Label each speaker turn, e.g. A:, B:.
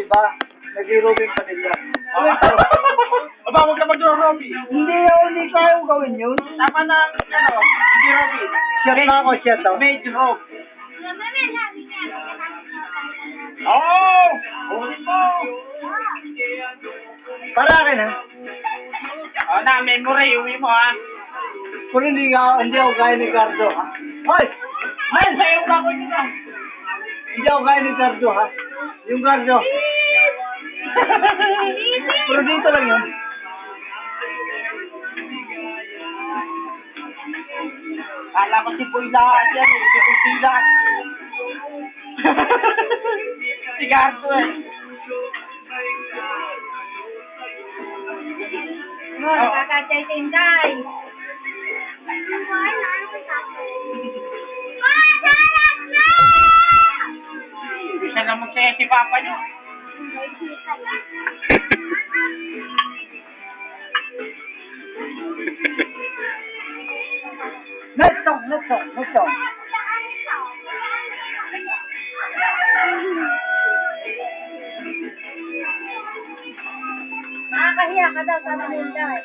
A: Diba? Nag-Robin pa nila.
B: Aba, huwag ka mag-Robby.
A: Hindi kaya gawin yun.
B: Tama na, hindi Robby.
A: Shot na ako, shot ako.
B: Made Rob. Oh! Ulit mo!
A: Para akin ha.
B: Oh, na, memory, uwi mo ha.
A: Kung hindi ako gaya ni Cardo ha. Hoy!
B: Ay, sa'yo pa ko nila.
A: Hindi ako gaya ni Cardo ha. Yung Cardo. Pero dito lang yun.
B: Kala ko si Puilaan yan eh. Si Puilaan. Si Gardo eh.
C: Kakachay-tinday.
B: Bisa na magsaya si Papa nyo.
A: Next song.
C: Nakakahiya ka daw sa tinday.